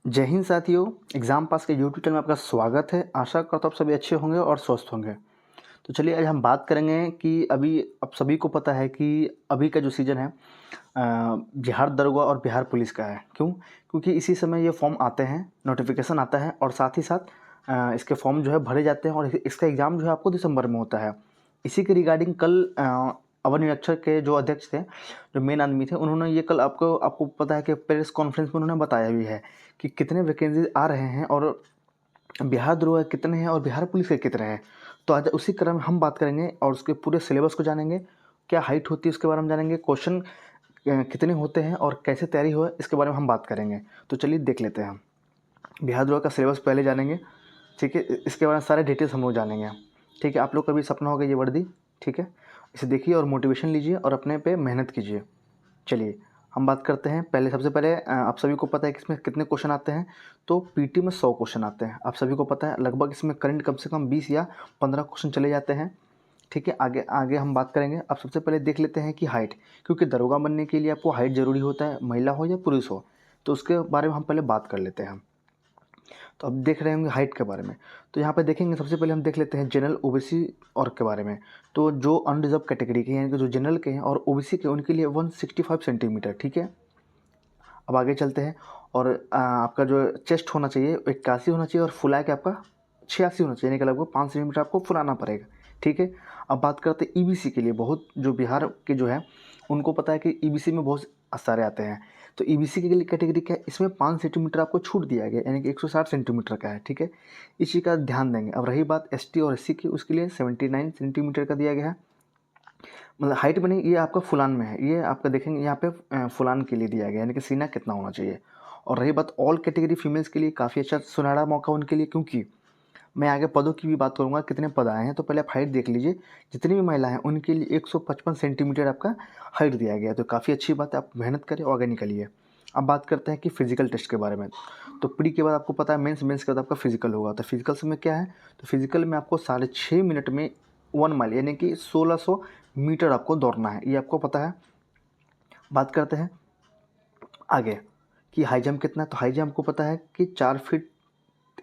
जय हिंद साथियों। Exam pass के यूट्यूब चैनल में आपका स्वागत है। आशा करता हूँ आप सभी अच्छे होंगे और स्वस्थ होंगे। तो चलिए आज हम बात करेंगे कि अभी आप सभी को पता है कि अभी का जो सीज़न है बिहार दरोगा और बिहार पुलिस का है। क्यों? क्योंकि इसी समय ये फॉर्म आते हैं, नोटिफिकेशन आता है और साथ ही साथ इसके फॉर्म जो है भरे जाते हैं और इसका एग्ज़ाम जो है आपको दिसंबर में होता है। इसी के रिगार्डिंग कल अवर निरीक्षक के जो अध्यक्ष थे, जो मेन आदमी थे, उन्होंने ये कल आपको पता है कि प्रेस कॉन्फ्रेंस में उन्होंने बताया भी है कि कितने वैकेंसीज आ रहे हैं और बिहार दरोगा कितने हैं और बिहार पुलिस के कितने हैं। तो आज उसी क्रम में हम बात करेंगे और उसके पूरे सिलेबस को जानेंगे, क्या हाइट होती है उसके बारे में जानेंगे, क्वेश्चन कितने होते हैं और कैसे तैयारी हो इसके बारे में हम बात करेंगे। तो चलिए देख लेते हैं। हम बिहार दरोगा का सिलेबस पहले जानेंगे, ठीक है। इसके बारे में सारे डिटेल्स हम लोग जानेंगे, ठीक है। आप लोग का भी सपना होगा ये वर्दी, ठीक है। इसे देखिए और मोटिवेशन लीजिए और अपने पे मेहनत कीजिए। चलिए हम बात करते हैं। पहले सबसे पहले आप सभी को पता है कि इसमें कितने क्वेश्चन आते हैं। तो पीटी में 100 क्वेश्चन आते हैं, आप सभी को पता है। लगभग इसमें करंट कम से कम 20 या 15 क्वेश्चन चले जाते हैं, ठीक है। आगे आगे हम बात करेंगे। अब सबसे पहले देख लेते हैं कि हाइट, क्योंकि दरोगा बनने के लिए आपको हाइट ज़रूरी होता है, महिला हो या पुरुष हो। तो उसके बारे में हम पहले बात कर लेते हैं। तो अब देख रहे होंगे हाइट के बारे में। तो यहाँ पे देखेंगे सबसे पहले हम देख लेते हैं जनरल, ओबीसी और के बारे में। तो जो अनरिजर्व कैटेगरी के हैं, यानी कि जो जनरल के हैं और ओबीसी के, उनके लिए 165 सेंटीमीटर, ठीक है। अब आगे चलते हैं और आपका जो चेस्ट होना चाहिए 81 होना चाहिए और फुला के आपका 86 होना चाहिए, यानी कि लगभग 5 सेंटीमीटर आपको फुलाना पड़ेगा, ठीक है। अब बात करते हैं ईबीसी के लिए। बहुत जो बिहार के जो है उनको पता है कि ईबीसी में बहुत सारे आते हैं। तो ईबीसी के लिए कैटेगरी क्या है, इसमें 5 सेंटीमीटर आपको छूट दिया गया, यानी कि 160 सेंटीमीटर का है, ठीक है। इस चीज़ का ध्यान देंगे। अब रही बात एसटी और एससी की, उसके लिए 79 सेंटीमीटर का दिया गया है। मतलब हाइट बनी, ये आपका फुलान में है, ये आपका देखेंगे यहाँ पे फुलान के लिए दिया गया है, यानी कि सीना कितना होना चाहिए। और रही बात ऑल कैटेगरी फीमेल्स के लिए, काफ़ी अच्छा सुनहरा मौका उनके लिए, क्योंकि मैं आगे पदों की भी बात करूँगा कितने पद आए हैं। तो पहले आप हाइट देख लीजिए। जितनी भी महिला हैं उनके लिए 155 सेंटीमीटर आपका हाइट दिया गया है। तो काफ़ी अच्छी बात है, आप मेहनत करें और आगे निकलिए। अब बात करते हैं कि फिजिकल टेस्ट के बारे में। तो प्री के बाद आपको पता है मेंस, मेंस के बाद आपका फिजिकल होगा। तो फिजिकल्स में क्या है, तो फिजिकल में आपको 6.5 मिनट में 1 माइल यानी कि 1600 मीटर आपको दौड़ना है, ये आपको पता है। बात करते हैं आगे कि हाई जंप कितना है। तो हाई जंप को पता है कि 4 फीट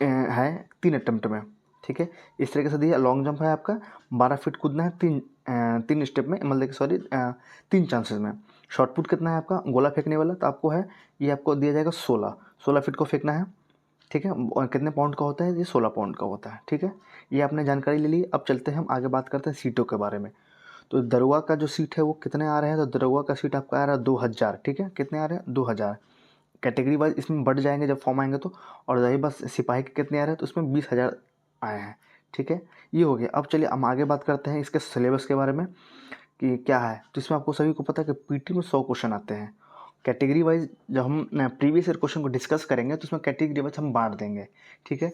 है 3 अटेम्प्ट में, ठीक है। इस तरीके से दिया। लॉन्ग जंप है आपका 12 फीट कूदना है 3 स्टेप में, मतलब कि सॉरी 3 चांसेस में। शॉर्ट पुट कितना है आपका, गोला फेंकने वाला, तो आपको है ये आपको दिया जाएगा 16 फीट को फेंकना है, ठीक है। और कितने पाउंड का होता है, ये 16 पाउंड का होता है, ठीक है। ये आपने जानकारी ले ली। अब चलते हैं हम आगे, बात करते हैं सीटों के बारे में। तो दरोगा का जो सीट है वो कितने आ रहे हैं, तो दरोगा का सीट आपका आ रहा है 2000, ठीक है। कितने आ रहे हैं, 2000। कैटेगरी वाइज इसमें बढ़ जाएंगे जब फॉर्म आएंगे तो। और रही बस सिपाही के कितने आ रहे हैं, तो उसमें 20,000 आए हैं, ठीक है। ये हो गया। अब चलिए हम आगे बात करते हैं इसके सिलेबस के बारे में कि क्या है। तो इसमें आपको सभी को पता है कि पीटी में 100 क्वेश्चन आते हैं। कैटेगरी वाइज जब हम प्रीवियस ईयर क्वेश्चन को डिस्कस करेंगे तो उसमें कैटेगरी वाइज हम बांट देंगे, ठीक है।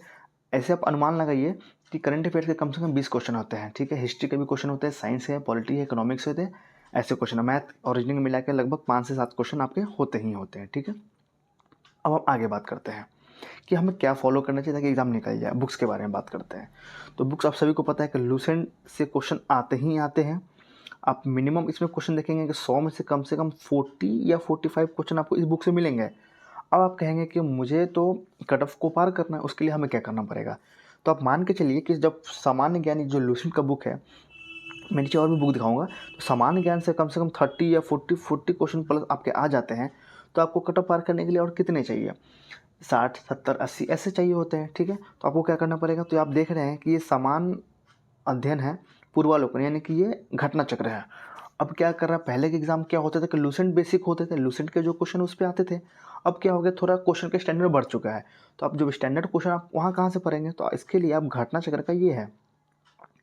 ऐसे आप अनुमान लगाइए कि करंट अफेयर्स के कम से कम 20 क्वेश्चन होते हैं, ठीक है। हिस्ट्री के भी क्वेश्चन होते हैं, साइंस है, पॉलिटी है, इकोनॉमिक्स होते हैं, ऐसे क्वेश्चन। मैथ और रीजनिंग मिला के लगभग 5 से 7 क्वेश्चन आपके होते ही होते हैं, ठीक है। अब हम आगे बात करते हैं कि हमें क्या फॉलो करना चाहिए ताकि एग्जाम निकल जाए। बुक्स के बारे में बात करते हैं। तो बुक्स आप सभी को पता है कि लूसेंट से क्वेश्चन आते ही आते हैं। आप मिनिमम इसमें क्वेश्चन देखेंगे कि 100 में से कम 40 या 45 क्वेश्चन आपको इस बुक से मिलेंगे। अब आप कहेंगे कि मुझे तो कट ऑफ को पार करना है, उसके लिए हमें क्या करना पड़ेगा। तो आप मान के चलिए कि जब सामान्य ज्ञान जो लूसेंट का बुक है, मैं नीचे और भी बुक दिखाऊंगा, तो सामान्य ज्ञान से कम 30 या 40 क्वेश्चन प्लस आपके आ जाते हैं। तो आपको कट ऑफ पार करने के लिए और कितने चाहिए, 60, 70, 80 ऐसे चाहिए होते हैं, ठीक है। तो आपको क्या करना पड़ेगा। तो आप देख रहे हैं कि ये समान अध्ययन है, पूर्वालोकन, यानी कि ये घटना चक्र है। अब क्या कर रहा है, पहले के एग्जाम क्या होते थे कि लूसेंट बेसिक होते थे, लूसेंट के जो क्वेश्चन उस पर आते थे। अब क्या हो गया, थोड़ा क्वेश्चन के स्टैंडर्ड बढ़ चुका है। तो आप जो स्टैंडर्ड क्वेश्चन आप वहाँ कहाँ से पढ़ेंगे, तो इसके लिए आप घटना चक्र का ये है,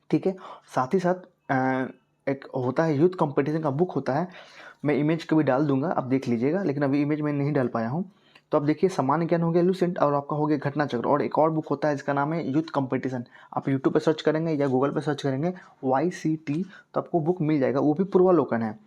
ठीक है। साथ ही साथ एक होता है यूथ कंपटीशन का बुक होता है, मैं इमेज कभी डाल दूंगा, आप देख लीजिएगा, लेकिन अभी इमेज में नहीं डाल पाया हूँ। तो आप देखिए सामान्य ज्ञान हो गया लूसेंट और आपका हो गया घटना चक्र। और एक और बुक होता है जिसका नाम है यूथ कंपटीशन, आप यूट्यूब पे सर्च करेंगे या गूगल पे सर्च करेंगे YCT, तो आपको बुक मिल जाएगा, वो भी पूर्वालोकन है।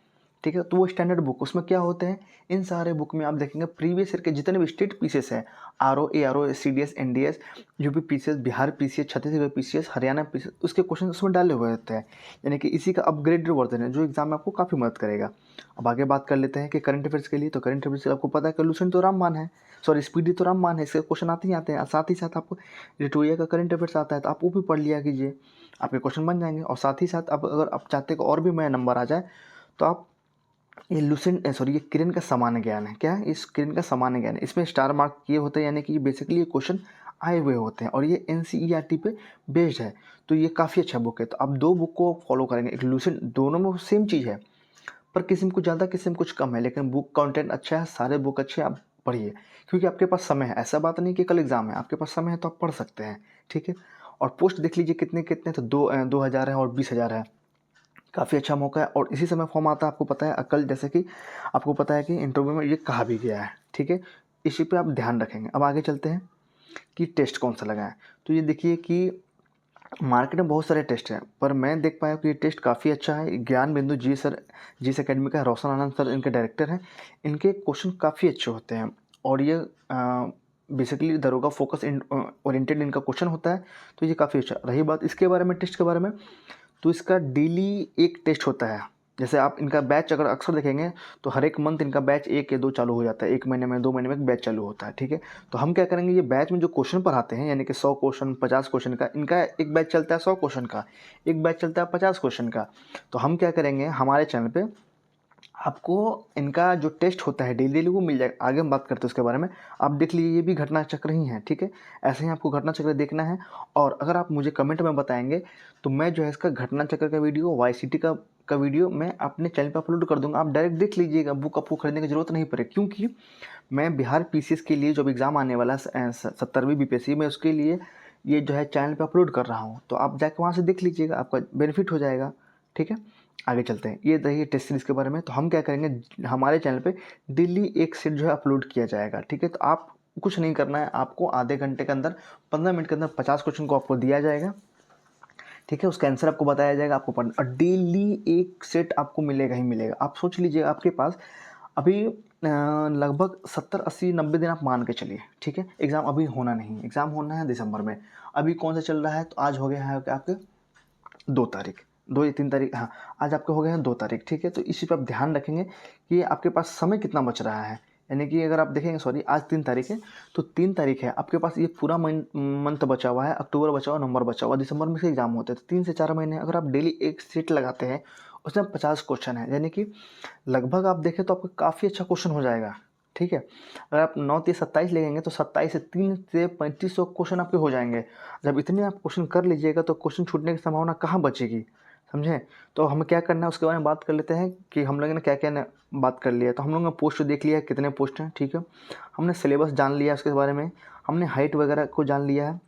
ठीक है। तो वो स्टैंडर्ड बुक, उसमें क्या होते हैं, इन सारे बुक में आप देखेंगे प्रीवियस ईयर के जितने भी स्टेट पीसीएस हैं, RO, ARO, CDS, NDS, UP PCS, Bihar PCS, Chhattisgarh PCS, Haryana PCS, उसके क्वेश्चन उसमें डाले हुए होते हैं। यानी कि इसी का अपग्रेडेड वर्जन है जो एग्जाम में आपको काफ़ी मदद करेगा। अब आगे बात कर लेते हैं कि करंट अफेयर्स के लिए। तो करंट अफेयर्स के लिए आपको पता है कि लूसेंट तो रामबाण है, सॉरी स्पीडी तो रामबाण है, इसके क्वेश्चन आते ही आते हैं। साथ ही साथ आपको रिटोरिया का करंट अफेयर्स आता है, तो आप वो भी पढ़ लिया कीजिए, आपके क्वेश्चन बन जाएंगे। और साथ ही साथ अब अगर आप चाहते हैं कि और भी मैं नंबर आ जाए, तो आप ये लूसेंट सॉरी ये किरण का सामान्य ज्ञान है। क्या है? इस किरण का सामान्य ज्ञान है, इसमें स्टार मार्क किए होते हैं, यानी कि बेसिकली ये क्वेश्चन आए हुए होते हैं और ये एनसीईआरटी पे बेस्ड है। तो ये काफ़ी अच्छा बुक है। तो आप दो बुक को फॉलो करेंगे, एक लूसेंट, दोनों में सेम चीज़ है पर किसी में कुछ ज़्यादा किसी में कुछ कम है, लेकिन बुक कंटेंट अच्छा है, सारे बुक अच्छे हैं, आप पढ़िए क्योंकि आपके पास समय है। ऐसा बात नहीं कि कल एग्जाम है, आपके पास समय है तो आप पढ़ सकते हैं, ठीक है। और पोस्ट देख लीजिए कितने कितने, तो 2,000 है और 20,000 है, काफ़ी अच्छा मौका है। और इसी समय फॉर्म आता है, आपको पता है अकल, जैसे कि आपको पता है कि इंटरव्यू में ये कहा भी गया है, ठीक है। इसी पे आप ध्यान रखेंगे। अब आगे चलते हैं कि टेस्ट कौन सा लगाएं। तो ये देखिए कि मार्केट में बहुत सारे टेस्ट हैं, पर मैं देख पाया कि ये टेस्ट काफ़ी अच्छा है। ज्ञान बिंदु जी सर, जीस एकेडमी का रोशन आनंद सर इनके डायरेक्टर हैं। इनके क्वेश्चन काफ़ी अच्छे होते हैं और ये बेसिकली दरोगा फोकस ओरिएंटेड इनका क्वेश्चन होता है। तो ये काफ़ी अच्छा। रही बात इसके बारे में, टेस्ट के बारे में, तो इसका डेली एक टेस्ट होता है। जैसे आप इनका बैच अगर अक्सर देखेंगे तो हर एक मंथ इनका बैच 1 या 2 चालू हो जाता है, 1 महीने में 2 महीने में एक बैच चालू होता है, ठीक है। तो हम क्या करेंगे, ये बैच में जो क्वेश्चन पढ़ाते हैं, यानी कि 100 क्वेश्चन, 50 क्वेश्चन का, इनका एक बैच चलता है 100 क्वेश्चन का, एक बैच चलता है 50 क्वेश्चन का। तो हम क्या करेंगे, हमारे चैनल पे आपको इनका जो टेस्ट होता है डेली डेली वो मिल जाएगा। आगे हम बात करते हैं उसके बारे में। आप देख लीजिए ये भी घटना चक्र ही है, ठीक है। ऐसे ही आपको घटना चक्र देखना है और अगर आप मुझे कमेंट में बताएंगे तो मैं जो है इसका घटना चक्र का वीडियो, वाईसीटी का वीडियो मैं अपने चैनल पर अपलोड कर दूंगा। आप डायरेक्ट देख लीजिएगा, बुक आपको खरीदने की जरूरत नहीं पड़े, क्योंकि मैं बिहार पीसीएस के लिए जो एग्ज़ाम आने वाला है 70वीं बीपीएससी में, उसके लिए ये जो है चैनल पे अपलोड कर रहा हूँ। तो आप जाके वहाँ से देख लीजिएगा, आपका बेनिफिट हो जाएगा, ठीक है। आगे चलते हैं, ये रही टेस्ट सीरीज़ के बारे में। तो हम क्या करेंगे, हमारे चैनल पे डेली एक सेट जो है अपलोड किया जाएगा, ठीक है। तो आप कुछ नहीं करना है, आपको आधे घंटे के अंदर, 15 मिनट के अंदर 50 क्वेश्चन को आपको दिया जाएगा, ठीक है। उसका आंसर आपको बताया जाएगा, आपको पढ़ना, और डेली एक सेट आपको मिलेगा ही मिलेगा। आप सोच लीजिए आपके पास अभी लगभग 70, 80, 90 दिन आप मान के चलिए, ठीक है। एग्ज़ाम अभी होना नहीं, एग्ज़ाम होना है दिसंबर में। अभी कौन सा चल रहा है, तो आज हो गया है आपके 2 तारीख, 2 या 3 तारीख, हाँ आज आपके हो गए हैं 2 तारीख, ठीक है। तो इसी पे आप ध्यान रखेंगे कि आपके पास समय कितना बच रहा है। यानी कि अगर आप देखेंगे, सॉरी आज 3 तारीख है, तो 3 तारीख है, आपके पास ये पूरा मंथ बचा हुआ है, अक्टूबर बचा हुआ, नवंबर बचा हुआ, दिसंबर में से एग्जाम होते हैं। तो 3 से 4 महीने अगर आप डेली एक सेट लगाते हैं, उसमें 50 क्वेश्चन है, यानी कि लगभग आप देखें तो आपका काफ़ी अच्छा क्वेश्चन हो जाएगा, ठीक है। अगर आप 9 3 27 लेंगे तो 27 से 3 से 3500 क्वेश्चन आपके हो जाएंगे। जब इतने आप क्वेश्चन कर लीजिएगा तो क्वेश्चन छूटने की संभावना कहाँ बचेगी, समझें। तो हमें क्या करना है उसके बारे में बात कर लेते हैं कि हम लोगों ने क्या क्या बात कर लिया। तो हम लोगों ने पोस्ट देख लिया है कितने पोस्ट हैं, ठीक है। हमने सिलेबस जान लिया उसके बारे में, हमने हाइट वगैरह को जान लिया है,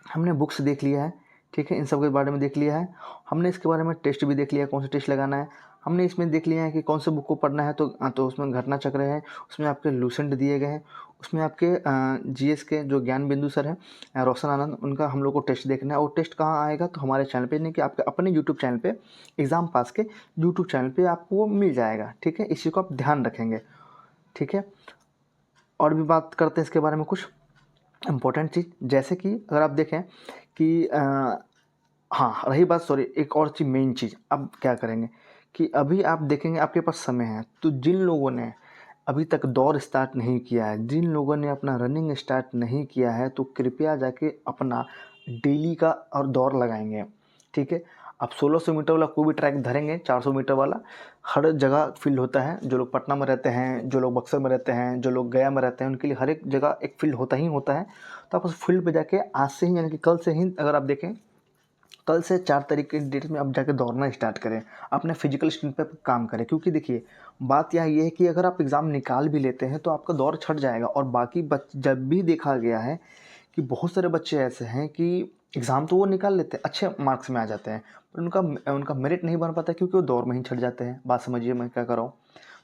हमने बुक्स देख लिया है, ठीक है। इन सब के बारे में देख लिया है। हमने इसके बारे में टेस्ट भी देख लिया है, कौन सा टेस्ट लगाना है। हमने इसमें देख लिया है कि कौन से बुक को पढ़ना है। तो उसमें घटना चक्र है, उसमें आपके लूसेंट दिए गए हैं, उसमें आपके जीएस के जो ज्ञान बिंदु सर हैं रोशन आनंद, उनका हम लोग को टेस्ट देखना है। और टेस्ट कहाँ आएगा, तो हमारे चैनल पे, नहीं कि आपके अपने यूट्यूब चैनल पे, एग्ज़ाम पास के यूट्यूब चैनल पे आपको वो मिल जाएगा, ठीक है। इसी को आप ध्यान रखेंगे, ठीक है। और भी बात करते हैं इसके बारे में कुछ इम्पोर्टेंट चीज़, जैसे कि अगर आप देखें कि हाँ रही बात, सॉरी एक और चीज़, मेन चीज़, अब क्या करेंगे कि अभी आप देखेंगे आपके पास समय है, तो जिन लोगों ने अभी तक दौड़ स्टार्ट नहीं किया है, जिन लोगों ने अपना रनिंग स्टार्ट नहीं किया है, तो कृपया जाके अपना डेली का और दौड़ लगाएंगे, ठीक है। आप 1600 मीटर वाला कोई भी ट्रैक धरेंगे, 400 मीटर वाला हर जगह फील्ड होता है। जो लोग पटना में रहते हैं, जो लोग बक्सर में रहते हैं, जो लोग गया में रहते हैं, उनके लिए हर एक जगह एक फील्ड होता ही होता है। तो आप उस फील्ड पे जाके आज से ही, यानी कि कल से ही, अगर आप देखें कल से 4 तारीख की डेट में आप जाके दौड़ना स्टार्ट करें, अपने फिजिकल स्ट्रेंथ पे काम करें। क्योंकि देखिए बात यहाँ ये है कि अगर आप एग्ज़ाम निकाल भी लेते हैं तो आपका दौर छट जाएगा। और बाकी जब भी देखा गया है कि बहुत सारे बच्चे ऐसे हैं कि एग्ज़ाम तो वो निकाल लेते हैं, अच्छे मार्क्स में आ जाते हैं, पर उनका मेरिट नहीं बन पाता क्योंकि वो दौर में ही छट जाते हैं। बात समझिए मैं क्या कर रहा हूँ।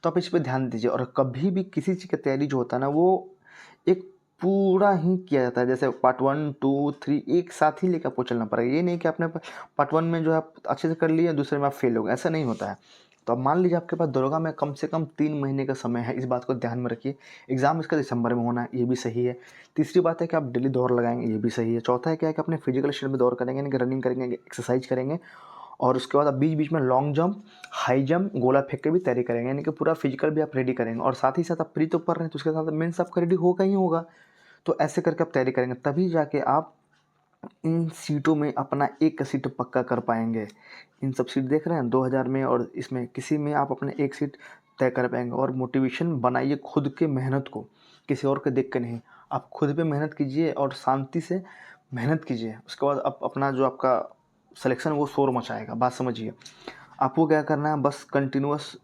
तो आप इस पर ध्यान दीजिए। और कभी भी किसी चीज़ की तैयारी जो होता है ना, वो एक पूरा ही किया जाता है। जैसे पार्ट 1 2 3 एक साथ ही लेकर आपको चलना पड़ेगा। ये नहीं कि आपने पार्ट 1 में जो है आप अच्छे से कर लिया, दूसरे में आप फेल हो गए, ऐसा नहीं होता है। तो अब मान लीजिए आपके पास दरोगा में कम से कम 3 महीने का समय है, इस बात को ध्यान में रखिए। एग्ज़ाम इसका दिसंबर में होना है, ये भी सही है। तीसरी बात है कि आप डेली दौड़ लगाएंगे, ये भी सही है। चौथा है क्या है कि अपने फिजिकल स्टेट में दौड़ करेंगे, यानी कि रनिंग करेंगे, एक्सरसाइज करेंगे, और उसके बाद आप बीच बीच में लॉन्ग जंप, हाई जंप, गोला फेंक के भी तैयारी करेंगे, यानी कि पूरा फिजिकल भी आप रेडी करेंगे। और साथ ही साथ आप प्री तो कर रहे हैं, तो उसके साथ मेंस आपका रेडी होगा ही होगा। तो ऐसे करके आप तैयारी करेंगे, तभी जाके आप इन सीटों में अपना एक सीट पक्का कर पाएंगे। इन सब सीट देख रहे हैं 2000 में, और इसमें किसी में आप अपने एक सीट तय कर पाएंगे। और मोटिवेशन बनाइए खुद के मेहनत को, किसी और के देख के नहीं। आप खुद पे मेहनत कीजिए और शांति से मेहनत कीजिए। उसके बाद आप अपना जो आपका सिलेक्शन वो शोर मचाएगा। बात समझिए, आपको क्या करना है, बस कंटिन्यूअस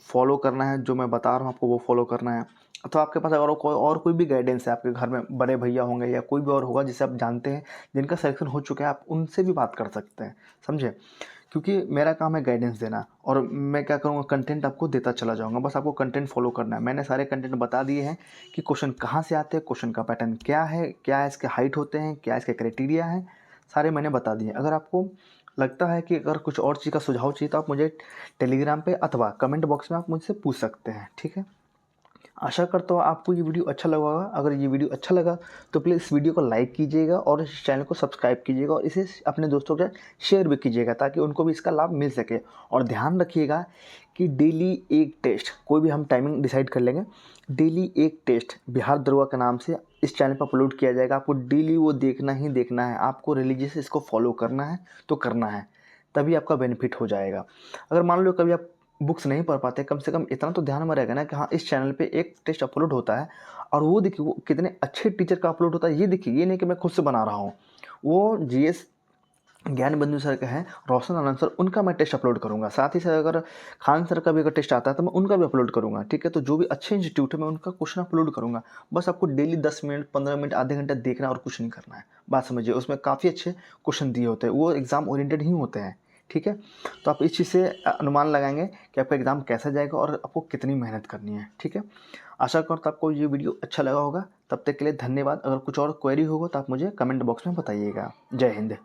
फॉलो करना है, जो मैं बता रहा हूँ आपको वो फॉलो करना है। तो आपके पास अगर कोई भी गाइडेंस है, आपके घर में बड़े भैया होंगे या कोई भी और होगा जिसे आप जानते हैं, जिनका सिलेक्शन हो चुका है, आप उनसे भी बात कर सकते हैं, समझे। क्योंकि मेरा काम है गाइडेंस देना, और मैं क्या करूँगा, कंटेंट आपको देता चला जाऊँगा। बस आपको कंटेंट फॉलो करना है। मैंने सारे कंटेंट बता दिए हैं कि क्वेश्चन कहाँ से आते हैं, क्वेश्चन का पैटर्न क्या है, क्या इसके हाइट होते हैं, क्या इसके क्राइटेरिया हैं, सारे मैंने बता दिए। अगर आपको लगता है कि अगर कुछ और चीज़ का सुझाव चाहिए तो आप मुझे टेलीग्राम पे अथवा कमेंट बॉक्स में आप मुझसे पूछ सकते हैं, ठीक है। आशा करता हूँ आपको ये वीडियो अच्छा लगा होगा। अगर ये वीडियो अच्छा लगा तो प्लीज़ इस वीडियो को लाइक कीजिएगा और इस चैनल को सब्सक्राइब कीजिएगा, और इसे अपने दोस्तों के साथ शेयर भी कीजिएगा ताकि उनको भी इसका लाभ मिल सके। और ध्यान रखिएगा कि डेली एक टेस्ट, कोई भी हम टाइमिंग डिसाइड कर लेंगे, डेली एक टेस्ट बिहार दरोगा के नाम से इस चैनल पर अपलोड किया जाएगा। आपको डेली वो देखना ही देखना है। आपको रिलीजियस इसको फॉलो करना है तो करना है, तभी आपका बेनिफिट हो जाएगा। अगर मान लो कभी आप बुक्स नहीं पढ़ पाते, कम से कम इतना तो ध्यान में रहेगा ना कि हाँ, इस चैनल पे एक टेस्ट अपलोड होता है, और वो देखिए वो कितने अच्छे टीचर का अपलोड होता है। ये देखिए, ये नहीं कि मैं खुद से बना रहा हूँ, वो जीएस ज्ञान बंधु सर का है, रोशन आनंद सर, उनका मैं टेस्ट अपलोड करूँगा। साथ ही साथ अगर खान सर का भी अगर टेस्ट आता है तो मैं उनका भी अपलोड करूँगा, ठीक है। तो जो भी अच्छे इंस्टीट्यूट है मैं उनका क्वेश्चन अपलोड करूँगा। बस आपको डेली 10 मिनट, 15 मिनट, आधे घंटे देखना और कुछ नहीं करना है। बात समझिए, उसमें काफ़ी अच्छे क्वेश्चन दिए होते हैं, वो एग्ज़ाम ओरिएंटेड ही होते हैं, ठीक है। तो आप इस चीज़ से अनुमान लगाएंगे कि आपका एग्ज़ाम कैसा जाएगा और आपको कितनी मेहनत करनी है, ठीक है। आशा करता हूँ आपको ये वीडियो अच्छा लगा होगा। तब तक के लिए धन्यवाद। अगर कुछ और क्वेरी होगा तो आप मुझे कमेंट बॉक्स में बताइएगा। जय हिंद।